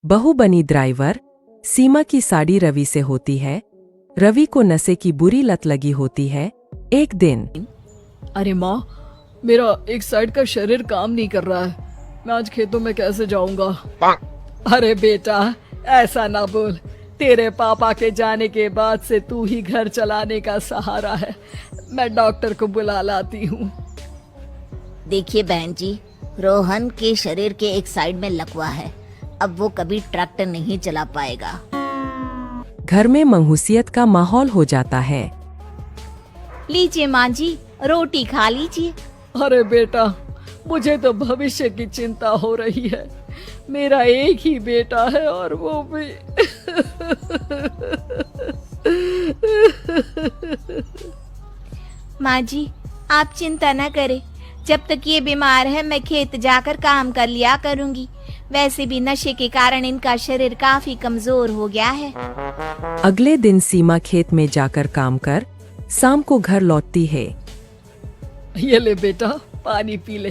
बहू बनी ड्राइवर। सीमा की साड़ी रवि से होती है। रवि को नशे की बुरी लत लगी होती है। एक दिन अरे माँ, मेरा एक साइड का शरीर काम नहीं कर रहा है। मैं आज खेतों में कैसे जाऊंगा? अरे बेटा, ऐसा ना बोल। तेरे पापा के जाने के बाद से तू ही घर चलाने का सहारा है। मैं डॉक्टर को बुला लाती हूँ। देखिए बहन जी, रोहन के शरीर के एक साइड में लकवा है। अब वो कभी ट्रैक्टर नहीं चला पाएगा। घर में मंहूसियत का माहौल हो जाता है। लीजिए माँ जी, रोटी खा लीजिए। अरे बेटा, मुझे तो भविष्य की चिंता हो रही है। मेरा एक ही बेटा है और वो भी माँ जी, आप चिंता न करें। जब तक ये बीमार है मैं खेत जाकर काम कर लिया करूँगी। वैसे भी नशे के कारण इनका शरीर काफी कमजोर हो गया है। अगले दिन सीमा खेत में जाकर काम कर शाम को घर लौटती है। ये ले बेटा, पानी पी ले।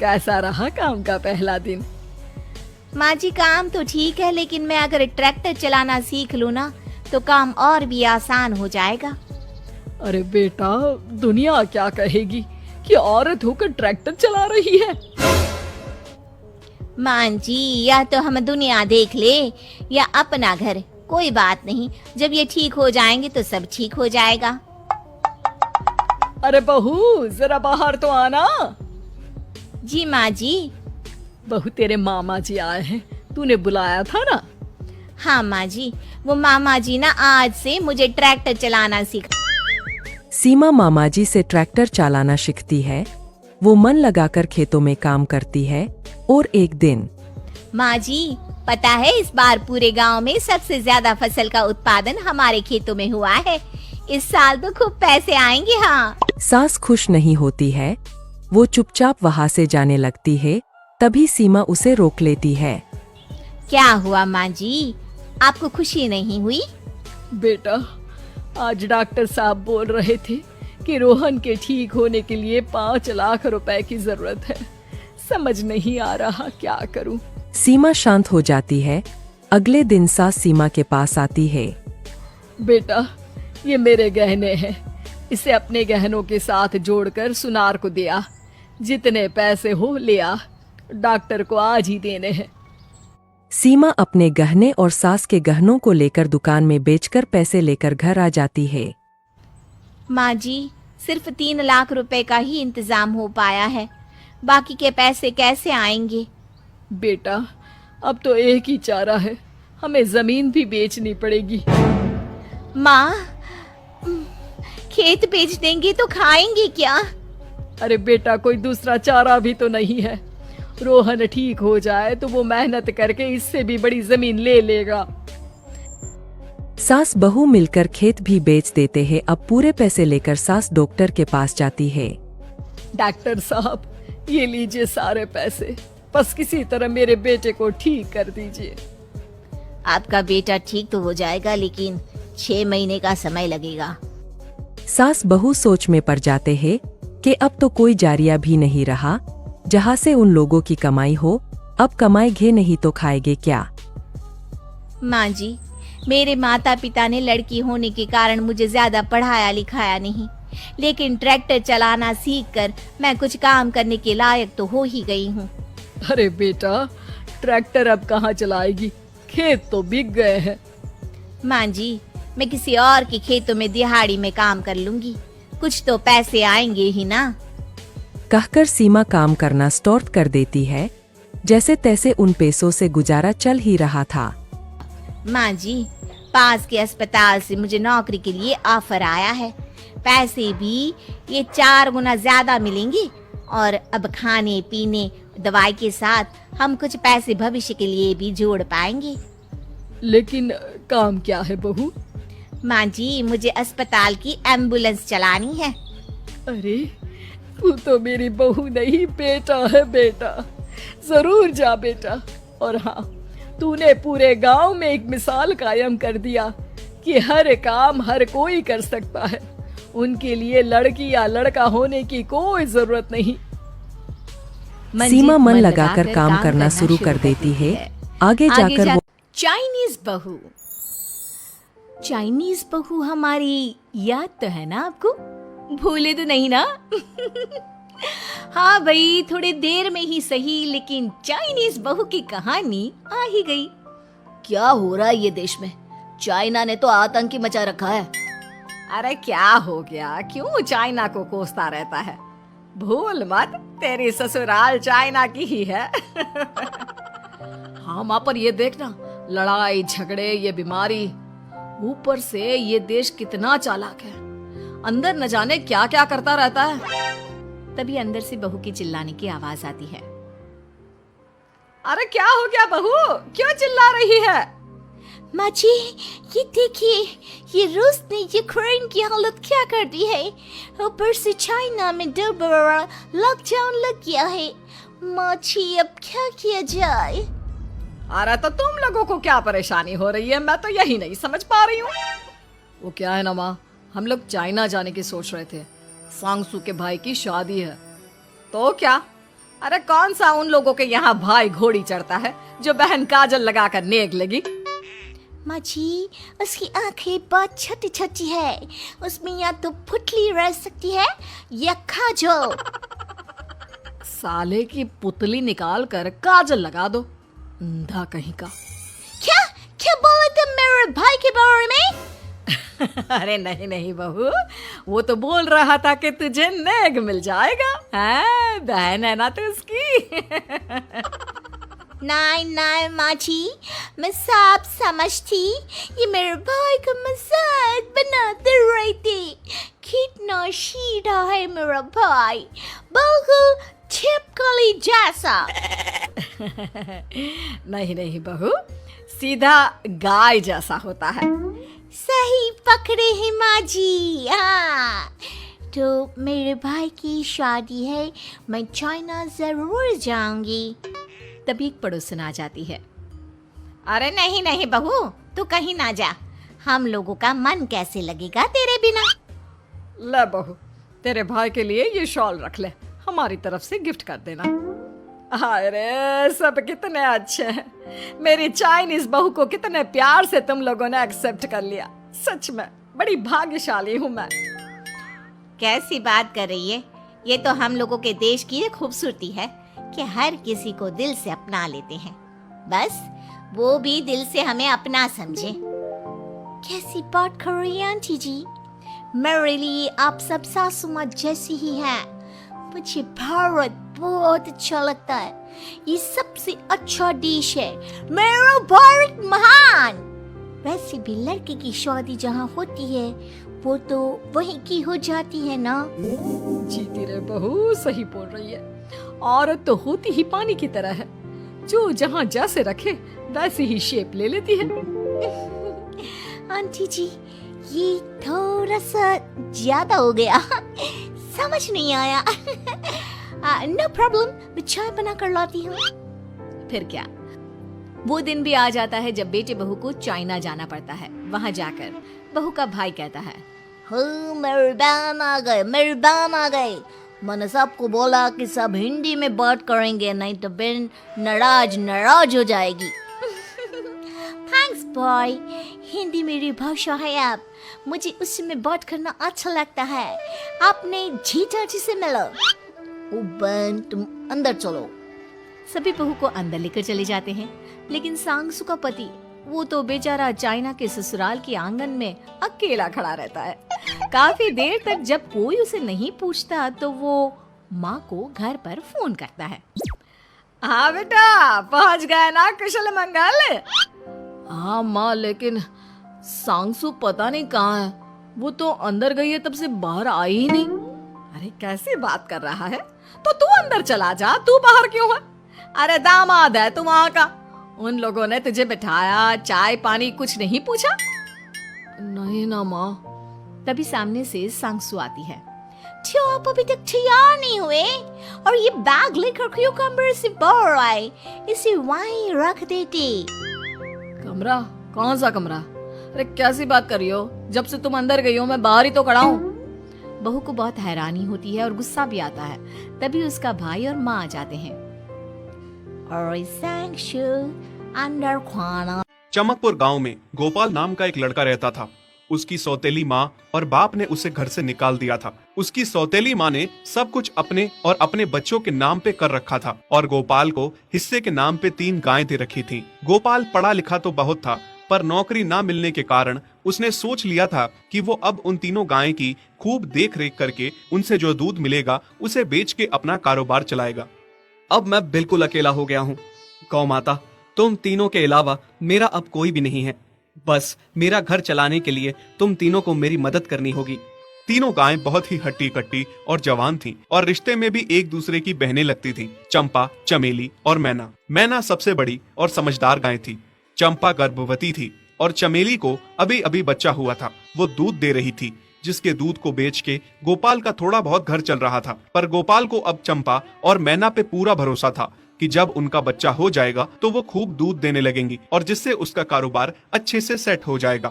कैसा रहा काम का पहला दिन? माँ जी, काम तो ठीक है, लेकिन मैं अगर ट्रैक्टर चलाना सीख लूँ ना तो काम और भी आसान हो जाएगा। अरे बेटा, दुनिया क्या कहेगी कि औरत होकर ट्रैक्टर चला रही है। माँ जी, या तो हम दुनिया देख ले या अपना घर, कोई बात नहीं। जब ये ठीक हो जाएंगे तो सब ठीक हो जाएगा। अरे बहू, जरा बाहर तो आना। जी माँ जी। बहू, तेरे मामा जी आए हैं, तूने बुलाया था ना? हाँ माँ जी, वो मामा जी ना आज से मुझे ट्रैक्टर चलाना सिखा। सीमा मामाजी से ट्रैक्टर चलाना सीखती है। वो मन लगाकर खेतों में काम करती है। और एक दिन माँ जी, पता है इस बार पूरे गांव में सबसे ज्यादा फसल का उत्पादन हमारे खेतों में हुआ है। इस साल तो खूब पैसे आएंगे। हाँ। सास खुश नहीं होती है। वो चुपचाप वहाँ से जाने लगती है। तभी सीमा उसे रोक लेती है। क्या हुआ माँ जी, आपको खुशी नहीं हुई? बेटा, आज डॉक्टर साहब बोल रहे थे कि रोहन के ठीक होने के लिए 5 लाख रुपए की जरूरत है। समझ नहीं आ रहा क्या करूं। सीमा शांत हो जाती है। अगले दिन सास सीमा के पास आती है। बेटा, ये मेरे गहने हैं। इसे अपने गहनों के साथ जोड़कर सुनार को दिया। जितने पैसे हो ले आ। डॉक्टर को आज ही देने हैं। सीमा अपने गहने और सास के गहनों को लेकर दुकान में बेचकर पैसे लेकर घर आ जाती है। माँ जी, सिर्फ 3 लाख रुपए का ही इंतजाम हो पाया है। बाकी के पैसे कैसे आएंगे? बेटा, अब तो एक ही चारा है, हमें जमीन भी बेचनी पड़ेगी। माँ, खेत बेच देंगे तो खाएंगे क्या? अरे बेटा, कोई दूसरा चारा भी तो नहीं है। रोहन ठीक हो जाए तो वो मेहनत करके इससे भी बड़ी जमीन ले लेगा। सास बहू मिलकर खेत भी बेच देते हैं। अब पूरे पैसे लेकर सास डॉक्टर के पास जाती है। डॉक्टर साहब, ये लीजिए सारे पैसे। बस किसी तरह मेरे बेटे को ठीक कर दीजिए। आपका बेटा ठीक तो हो जाएगा, लेकिन 6 महीने का समय लगेगा। सास बहू सोच में पड़ जाते हैं कि अब तो कोई जारिया भी नहीं रहा जहाँ से उन लोगों की कमाई हो। अब कमाएंगे नहीं तो खाएंगे क्या? माँ जी, मेरे माता पिता ने लड़की होने के कारण मुझे ज्यादा पढ़ाया लिखाया नहीं, लेकिन ट्रैक्टर चलाना सीखकर मैं कुछ काम करने के लायक तो हो ही गई हूँ। अरे बेटा, ट्रैक्टर अब कहाँ चलाएगी? खेत तो बिक गए हैं। माँ जी, मैं किसी और के खेतों में दिहाड़ी में काम कर लूंगी। कुछ तो पैसे आएंगे ही ना। कहकर सीमा काम करना स्टार्ट कर देती है। जैसे तैसे उन पैसों से गुजारा चल ही रहा था। माँ जी, पास के अस्पताल से मुझे नौकरी के लिए ऑफर आया है। पैसे भी ये 4 गुना ज्यादा मिलेंगे और अब खाने पीने दवाई के साथ हम कुछ पैसे भविष्य के लिए भी जोड़ पाएंगे। लेकिन काम क्या है बहू? माँ जी, मुझे अस्पताल की एम्बुलेंस चलानी है। अरे, तू तो मेरी बहू नहीं, बेटा है। बेटा, जरूर जा बेटा। और हाँ, तूने पूरे गांव में एक मिसाल कायम कर दिया कि हर काम हर कोई कर सकता है। उनके लिए लड़की या लड़का होने की कोई जरूरत नहीं। सीमा मन लगाकर काम करना शुरू कर देती है। आगे जाकर वो चाइनीज बहू। चाइनीज बहू हमारी याद तो है ना आपको? भूले तो नहीं ना? हाँ भाई, थोड़ी देर में ही सही, लेकिन चाइनीज बहू की कहानी आ ही गई। क्या हो रहा है ये देश में? चाइना ने तो आतंक ही मचा रखा है। अरे क्या हो गया? क्यों चाइना को कोसता रहता है? भूल मत, तेरी ससुराल चाइना की ही है। हाँ माँ, पर ये देखना, लड़ाई झगड़े, ये बीमारी, ऊपर से ये देश कितना चालाक है, अंदर न जाने क्या क्या करता रहता है। तभी अंदर से बहू की चिल्लाने की आवाज आती है। अरे क्या हो गया बहू, क्यों चिल्ला रही है? माँ जी, ये देखिए, ये रूस ने यूक्रेन की हालत क्या कर दी है। ऊपर से चाइना में डर बड़ा लॉकडाउन लग गया है। माँ जी, अब क्या किया जाए? अरे तो तुम लोगों को क्या परेशानी हो रही है, मैं तो यही नहीं समझ पा रही हूँ। वो क्या है ना माँ, हम लोग चाइना जाने की सोच रहे थे, सांगसू के भाई की शादी है। तो क्या? अरे कौन सा उन लोगों के यहाँ भाई घोड़ी चढ़ता है जो बहन काजल लगाकर नेक लगी। माँ जी, उसकी आंखें बहुत छोटी छोटी है, उसमें या तो पुतली रह सकती है या काजल। साले की पुतली निकाल कर काजल लगा दो, अंधा कहीं का। क्या क्या बोले तुम मेरे भाई के बारे में? अरे नहीं नहीं बहू, वो तो बोल रहा था कि तुझे नेग मिल जाएगा। हाँ, बहन है ना तो उसकी। नहीं नहीं माँ जी, मैं सब समझती, ये मेरे भाई का मजाक बनाते रहते। कितना सीधा है मेरा भाई, बिल्कुल छिपकली जैसा। नहीं नहीं बहू, सीधा गाय जैसा होता है। सही पकड़े हैं माँ जी। हाँ, तो मेरे भाई की शादी है, मैं चाइना जरूर जाऊंगी। तभी एक पड़ोसन आ जाती है। अरे नहीं नहीं बहू, तू कहीं ना जा, हम लोगों का मन कैसे लगेगा तेरे बिना। ले बहू, तेरे भाई के लिए ये शॉल रख ले, हमारी तरफ से गिफ्ट कर देना। अरे सब कितने अच्छे हैं, मेरी चाइनीज बहू को कितने प्यार से तुम लोगों ने एक्सेप्ट कर लिया। सच में बड़ी भाग्यशाली हूँ मैं। कैसी बात कर रही है? ये तो हम लोगों के देश की एक खूबसूरती है कि हर किसी को दिल से अपना लेते हैं, बस वो भी दिल से हमें अपना समझे। कैसी बात कर रही है आंटी जी? मेरे लिए आप सब सासू माँ जैसी ही हैं। मुझे भारत बहुत अच्छा लगता है, ये सबसे अच्छा देश है, मेरा भारत महान। वैसे भी लड़के की शादी जहाँ होती है वो तो वहीं की हो जाती है ना। जीती रे बहू, सही बोल रही है। औरत तो होती ही पानी की तरह है, जो जहाँ जैसे रखे वैसे ही शेप ले लेती है। आंटी जी, ये थोड़ा सा ज्यादा हो गया, समझ नहीं आया। नो प्रॉब्लम, मैं चाय बना कर लाती हूँ। फिर क्या, वो दिन भी आ जाता है जब बेटे बहू को चाइना जाना पड़ता है। वहाँ जाकर बहू का भाई कहता है, मेरे बहन आ गए, मेरे बहन आ गए। मैंने सबको बोला कि सब हिंदी में बात करेंगे, नहीं तो बहन नाराज हो जाएगी। थैंक्स बॉय, हिंदी मेरी भाषा है, आप मुझे उसी में बात करना अच्छा लगता है। आपने जीजा जी से मिलो। ओ बहन, तुम अंदर चलो। सभी बहू को अंदर लेकर चले जाते हैं, लेकिन सांगसू का पति, वो तो बेचारा चाइना के ससुराल के आंगन में अकेला खड़ा रहता है। काफी देर तक जब कोई उसे नहीं पूछता तो वो माँ को घर पर फोन करता है। हाँ बेटा, पहुँच गए ना कुशल मंगल? हाँ माँ, लेकिन सांगसू पता नहीं कहाँ है, वो तो अंदर गई है तब से बाहर आई ही नहीं। अरे कैसी बात कर रहा है? तो तू अंदर चला जा, तू बाहर क्यों है? अरे दामाद है तू वहाँ का, उन लोगों ने तुझे बिठाया, चाय पानी कुछ नहीं पूछा? नहीं ना माँ। तभी सामने से सांगसू आती है। क्यों आप अभी तक तैयार नहीं हुए? और ये बैग लेकर क्यों कमरे से बाहर आए? इसे वहीं रख देते। कमरा? कौन सा कमरा? अरे कैसी बात कर रही हो? जब से तुम अंदर गई हो मैं बाहर ही तो खड़ा हूँ। बहू को बहुत हैरानी होती है और गुस्सा भी आता है। तभी उसका भाई और माँ आ जाते हैं। अरे सांगसू, अंदर खाना। चमकपुर गांव में गोपाल नाम का एक लड़का रहता था। उसकी सौतेली माँ और बाप ने उसे घर से निकाल दिया था। उसकी सौतेली माँ ने सब कुछ अपने और अपने बच्चों के नाम पे कर रखा था और गोपाल को हिस्से के नाम पे 3 गायें दे रखी थी। गोपाल पढ़ा लिखा तो बहुत था, पर नौकरी ना मिलने के कारण उसने सोच लिया था कि वो अब उन तीनों गायें की खूब देख रेख करके उनसे जो दूध मिलेगा उसे बेच के अपना कारोबार चलाएगा। अब मैं बिल्कुल अकेला हो गया हूँ। गौ माता, तुम तीनों के अलावा मेरा अब कोई भी नहीं है। बस मेरा घर चलाने के लिए तुम तीनों को मेरी मदद करनी होगी। तीनों गायें बहुत ही हट्टी कट्टी और जवान थीं और रिश्ते में भी एक दूसरे की बहनें लगती थीं। चंपा, चमेली और मैना। मैना सबसे बड़ी और समझदार गाय थी। चंपा गर्भवती थी और चमेली को अभी अभी बच्चा हुआ था। वो दूध दे रही थी, जिसके दूध को बेच के गोपाल का थोड़ा बहुत घर चल रहा था। पर गोपाल को अब चंपा और मैना पे पूरा भरोसा था कि जब उनका बच्चा हो जाएगा तो वो खूब दूध देने लगेंगी और जिससे उसका कारोबार अच्छे से सेट हो जाएगा।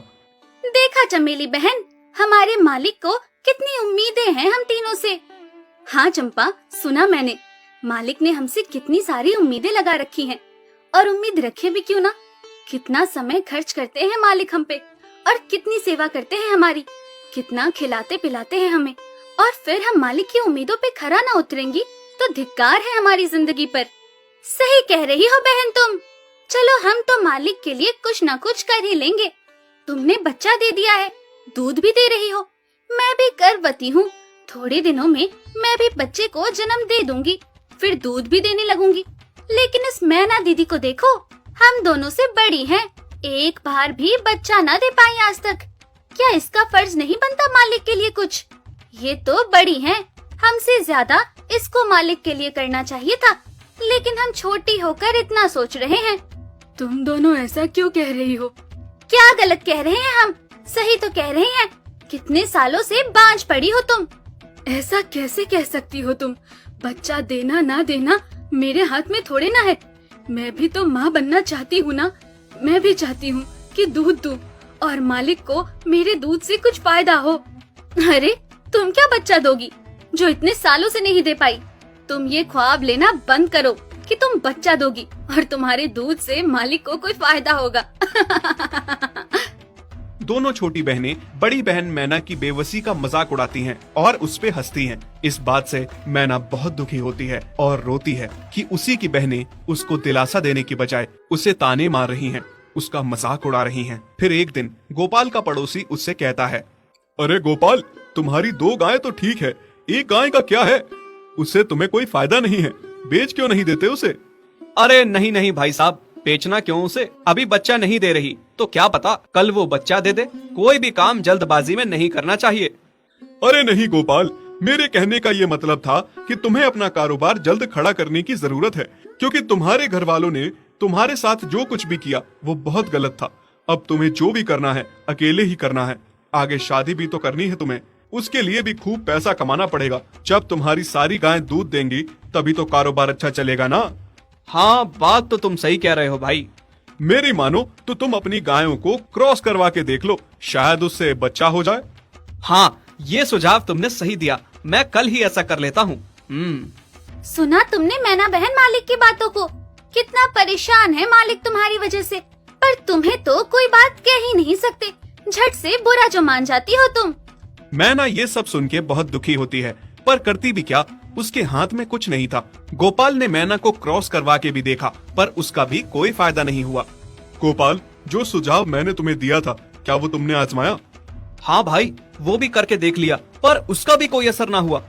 देखा चमेली बहन, हमारे मालिक को कितनी उम्मीदें हैं हम तीनों से। हाँ चंपा, सुना मैंने, मालिक ने हमसे कितनी सारी उम्मीदें लगा रखी हैं। और उम्मीद रखे भी क्यों ना, कितना समय खर्च करते हैं मालिक हम पे और कितनी सेवा करते हैं हमारी, कितना खिलाते पिलाते हैं हमें। और फिर हम मालिक की उम्मीदों पे खरा ना उतरेंगी तो धिक्कार है हमारी जिंदगी पर। सही कह रही हो बहन तुम। चलो हम तो मालिक के लिए कुछ ना कुछ कर ही लेंगे। तुमने बच्चा दे दिया है, दूध भी दे रही हो, मैं भी गर्भवती हूँ। थोड़े दिनों में मैं भी बच्चे को जन्म दे दूंगी, फिर दूध भी देने लगूंगी। लेकिन इस मैना दीदी को देखो, हम दोनों से बड़ी हैं, एक बार भी बच्चा ना दे पाई आज तक। क्या इसका फर्ज नहीं बनता मालिक के लिए कुछ? ये तो बड़ी हैं, हमसे ज्यादा इसको मालिक के लिए करना चाहिए था, लेकिन हम छोटी होकर इतना सोच रहे हैं। तुम दोनों ऐसा क्यों कह रही हो? क्या गलत कह रहे हैं हम? सही तो कह रहे हैं। कितने सालों से बांझ पड़ी हो तुम। ऐसा कैसे कह सकती हो तुम? बच्चा देना ना देना मेरे हाथ में थोड़े ना है। मैं भी तो माँ बनना चाहती हूँ ना। मैं भी चाहती हूँ कि दूध दूँ और मालिक को मेरे दूध से कुछ फायदा हो। अरे तुम क्या बच्चा दोगी जो इतने सालों से नहीं दे पाई? तुम ये ख्वाब लेना बंद करो कि तुम बच्चा दोगी और तुम्हारे दूध से मालिक को कोई फायदा होगा। दोनों छोटी बहनें बड़ी बहन मैना की बेबसी का मजाक उड़ाती हैं और उस पे हंसती हैं। इस बात से मैना बहुत दुखी होती है और रोती है कि उसी की बहनें उसको दिलासा देने की बजाय उसे ताने मार रही हैं, उसका मजाक उड़ा रही हैं। फिर एक दिन गोपाल का पड़ोसी उससे कहता है, अरे गोपाल, तुम्हारी 2 गायें तो ठीक है, एक गाय का क्या है? उससे तुम्हें कोई फायदा नहीं है, बेच क्यों नहीं देते उसे? अरे नहीं नहीं भाई साहब, बेचना क्यों उसे? अभी बच्चा नहीं दे रही तो क्या पता कल वो बच्चा दे दे। कोई भी काम जल्दबाजी में नहीं करना चाहिए। अरे नहीं गोपाल, मेरे कहने का ये मतलब था कि तुम्हें अपना कारोबार जल्द खड़ा करने की जरूरत है, क्योंकि तुम्हारे घर वालों ने तुम्हारे साथ जो कुछ भी किया वो बहुत गलत था। अब तुम्हें जो भी करना है अकेले ही करना है। आगे शादी भी तो करनी है तुम्हें, उसके लिए भी खूब पैसा कमाना पड़ेगा। जब तुम्हारी सारी गायें दूध देंगी तभी तो कारोबार अच्छा चलेगा ना। हाँ, बात तो तुम सही कह रहे हो भाई। मेरी मानो तो तुम अपनी गायों को क्रॉस करवा के देख लो, शायद उससे बच्चा हो जाए। हाँ, ये सुझाव तुमने सही दिया, मैं कल ही ऐसा कर लेता हूँ। सुना तुमने मैना बहन मालिक की बातों को? कितना परेशान है मालिक तुम्हारी वजह से, पर तुम्हें तो कोई बात कह ही नहीं सकते। झट से बुरा जो मान जाती हो तुम। मैना ये सब सुन के बहुत दुखी होती है, पर करती भी क्या, उसके हाथ में कुछ नहीं था। गोपाल ने मैना को क्रॉस करवा के भी देखा, पर उसका भी कोई फायदा नहीं हुआ। गोपाल, जो सुझाव मैंने तुम्हें दिया था, क्या वो तुमने आजमाया? हाँ भाई, वो भी करके देख लिया, पर उसका भी कोई असर ना हुआ।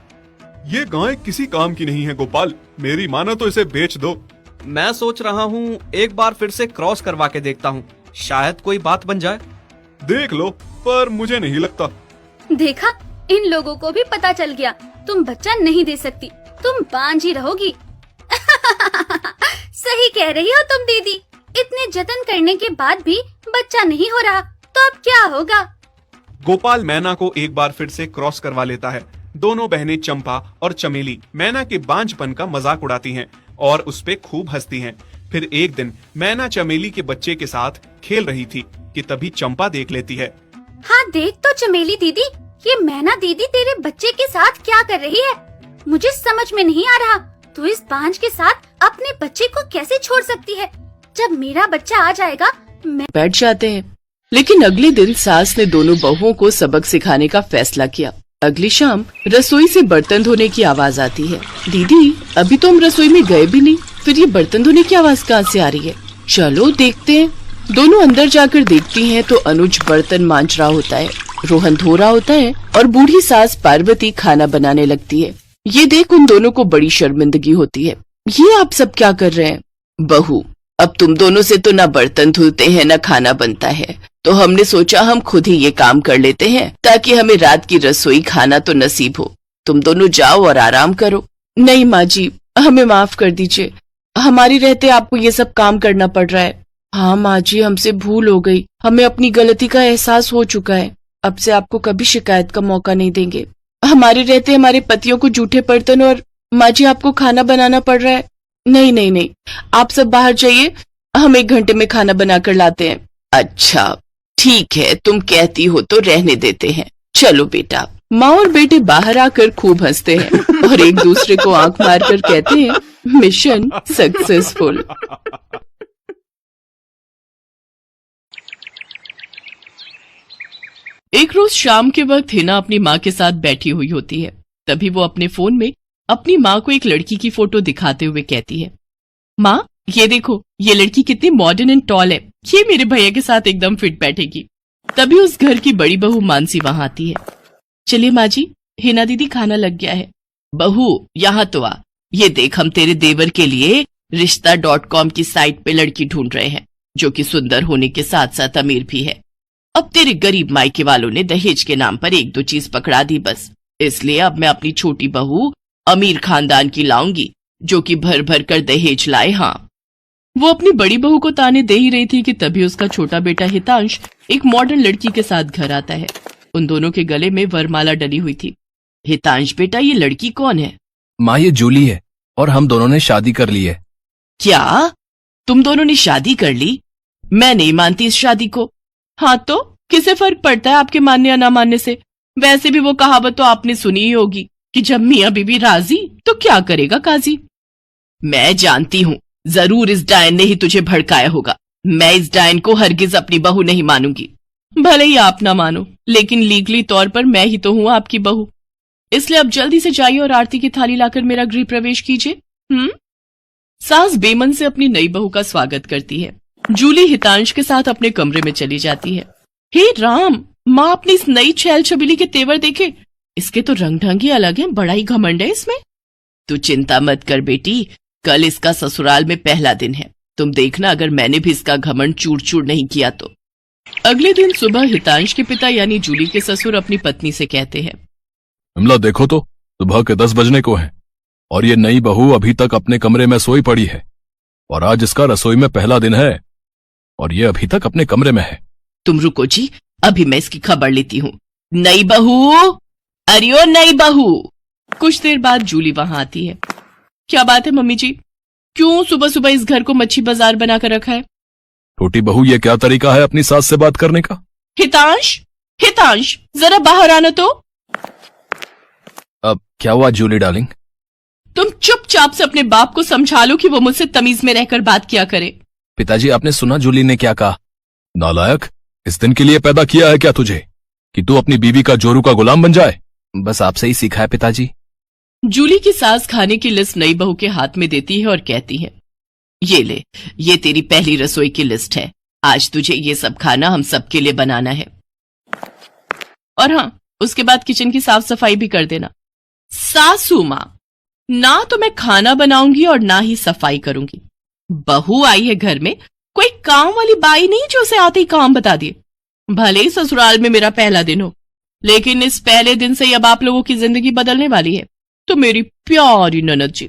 ये गाय किसी काम की नहीं है गोपाल, मेरी मानो तो इसे बेच दो। मैं सोच रहा हूँ एक बार फिर से क्रॉस करवा के देखता हूँ, शायद कोई बात बन जाए। देख लो, पर मुझे नहीं लगता। देखा, इन लोगों को भी पता चल गया तुम बच्चा नहीं दे सकती, तुम बांझ ही रहोगी। सही कह रही हो तुम दीदी, इतने जतन करने के बाद भी बच्चा नहीं हो रहा तो अब क्या होगा? गोपाल मैना को एक बार फिर से क्रॉस करवा लेता है। दोनों बहनें चंपा और चमेली मैना के बांझपन का मजाक उड़ाती हैं और उस पे खूब हंसती हैं। फिर एक दिन मैना चमेली के बच्चे के साथ खेल रही थी कि तभी चंपा देख लेती है। हाँ देख तो चमेली दीदी, ये मैना दीदी तेरे बच्चे के साथ क्या कर रही है? मुझे समझ में नहीं आ रहा, तू इस बांझ के साथ अपने बच्चे को कैसे छोड़ सकती है? जब मेरा बच्चा आ जाएगा मैं बैठ जाते हैं। लेकिन अगले दिन सास ने दोनों बहुओं को सबक सिखाने का फैसला किया। अगली शाम रसोई से बर्तन धोने की आवाज आती है। दीदी, अभी तो हम रसोई में गए भी नहीं, फिर ये बर्तन धोने की आवाज कहाँ से आ रही है? चलो देखते हैं। दोनों अंदर जाकर देखती हैं तो अनुज बर्तन मांज रहा होता है, रोहन धो रहा होता है और बूढ़ी सास पार्वती खाना बनाने लगती है। ये देख उन दोनों को बड़ी शर्मिंदगी होती है। ये आप सब क्या कर रहे हैं? बहू, अब तुम दोनों से तो ना बर्तन धुलते हैं ना खाना बनता है, तो हमने सोचा हम खुद ही ये काम कर लेते हैं ताकि हमें रात की रसोई खाना तो नसीब हो। तुम दोनों जाओ और आराम करो। नहीं माँ जी, हमें माफ कर दीजिए, हमारी रहते आपको ये सब काम करना पड़ रहा है। हाँ माँ जी, हमसे भूल हो गई, हमें अपनी गलती का एहसास हो चुका है। अब से आपको कभी शिकायत का मौका नहीं देंगे। हमारे रहते हमारे पतियों को जूठे बर्तन और माँ जी आपको खाना बनाना पड़ रहा है। नहीं नहीं नहीं, आप सब बाहर जाइए, हम 1 घंटे में खाना बनाकर लाते हैं। अच्छा ठीक है, तुम कहती हो तो रहने देते हैं। चलो बेटा। माँ और बेटे बाहर आकर खूब हंसते हैं और एक दूसरे को आंख मारकर कहते हैं, मिशन सक्सेसफुल। एक रोज शाम के वक्त हिना अपनी माँ के साथ बैठी हुई होती है। तभी वो अपने फोन में अपनी माँ को एक लड़की की फोटो दिखाते हुए कहती है, माँ ये देखो, ये लड़की कितनी मॉडर्न एंड टॉल है, ये मेरे भैया के साथ एकदम फिट बैठेगी। तभी उस घर की बड़ी बहू मानसी वहां आती है। चलिए माँ जी, हिना दीदी खाना लग गया है। बहू यहाँ तो आ, ये देख हम तेरे देवर के लिए रिश्ता.com की साइट पे लड़की ढूंढ रहे हैं जो कि सुंदर होने के साथ साथ अमीर भी है। अब तेरे गरीब मायके वालों ने दहेज के नाम पर 1-2 चीज पकड़ा दी बस, इसलिए अब मैं अपनी छोटी बहू अमीर खानदान की लाऊंगी जो कि भर भर कर दहेज लाए। हाँ, वो अपनी बड़ी बहू को ताने दे ही रही थी कि तभी उसका छोटा बेटा हितांश एक मॉडर्न लड़की के साथ घर आता है। उन दोनों के गले में वरमाला डली हुई थी। हितांश बेटा, ये लड़की कौन है? माँ ये जूली है और हम दोनों ने शादी कर ली है। क्या तुम दोनों ने शादी कर ली? मैं नहीं मानती इस शादी को। हाँ तो किसे फर्क पड़ता है आपके मानने या ना मानने से? वैसे भी वो कहावत तो आपने सुनी ही होगी कि जब मियाँ बीबी राजी तो क्या करेगा काजी। मैं जानती हूँ, जरूर इस डायन ने ही तुझे भड़काया होगा। मैं इस डायन को हरगिज अपनी बहू नहीं मानूंगी। भले ही आप ना मानो, लेकिन लीगली तौर पर मैं ही तो हूँ आपकी बहू। इसलिए अब जल्दी से जाइए और आरती की थाली लाकर मेरा गृह प्रवेश कीजिए। सास बेमन से अपनी नई बहू का स्वागत करती है। जूली हितांश के साथ अपने कमरे में चली जाती है। हे राम, माँ अपनी इस नई छैल छबीली के तेवर देखे, इसके तो रंग ढंग ही अलग है, बड़ा ही घमंड है इसमें। तू चिंता मत कर बेटी, कल इसका ससुराल में पहला दिन है, तुम देखना अगर मैंने भी इसका घमंड चूर चूर नहीं किया तो। अगले दिन सुबह हितांश के पिता यानी जूली के ससुर अपनी पत्नी से कहते हैं, विमला देखो तो, सुबह के 10 बजने को हैं और ये नई बहू अभी तक अपने कमरे में सोई पड़ी है और आज इसका रसोई में पहला दिन है और ये अभी तक अपने कमरे में है। तुम रुको जी, अभी मैं इसकी खबर लेती हूँ। नई बहू, अरे ओ नई बहू। कुछ देर बाद जूली वहां आती है। क्या बात है मम्मी जी, क्यों सुबह सुबह इस घर को मच्छी बाजार बनाकर रखा है? छोटी बहू, ये क्या तरीका है अपनी सास से बात करने का? हितांश, हितांश जरा बाहर आना तो। अब क्या हुआ जूली डार्लिंग? तुम चुपचाप से अपने बाप को समझा लो कि वो मुझसे तमीज में रहकर बात किया करे। पिताजी, आपने सुना जूली ने क्या कहा? नालायक, इस दिन के लिए पैदा किया है क्या तुझे कि तू अपनी बीवी का जोरू का गुलाम बन जाए? बस आपसे ही सीखा है पिताजी। जूली की सास खाने की लिस्ट नई बहू के हाथ में देती है और कहती है, ये ले, ये तेरी पहली रसोई की लिस्ट है, आज तुझे ये सब खाना हम सबके लिए बनाना है। और हाँ, उसके बाद किचन की साफ सफाई भी कर देना। सासू माँ, ना तो मैं खाना बनाऊंगी और ना ही सफाई करूंगी। बहू आई है घर में, कोई काम वाली बाई नहीं जो उसे आते ही काम बता दिए। भले ही ससुराल में मेरा पहला दिन हो, लेकिन इस पहले दिन से अब आप लोगों की जिंदगी बदलने वाली है। तो मेरी प्यारी ननद जी,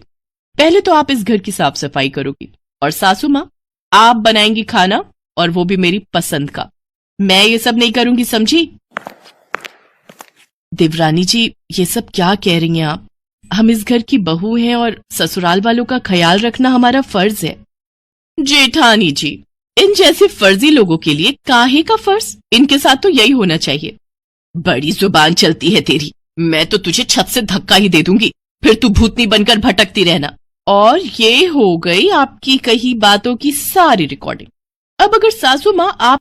पहले तो आप इस घर की साफ सफाई करोगी और सासू माँ आप बनाएंगी खाना, और वो भी मेरी पसंद का। मैं ये सब नहीं करूंगी, समझी? देवरानी जी, ये सब क्या कह रही हैं आप? हम इस घर की बहू हैं और ससुराल वालों का ख्याल रखना हमारा फर्ज है। जेठानी जी, इन जैसे फर्जी लोगों के लिए काहे का फर्ज? इनके साथ तो यही होना चाहिए। बड़ी जुबान चलती है तेरी, मैं तो तुझे छत से धक्का ही दे दूंगी, फिर तू भूतनी बनकर भटकती रहना। और ये हो गई आपकी कही बातों की सारी रिकॉर्डिंग। अब अगर सासू माँ आप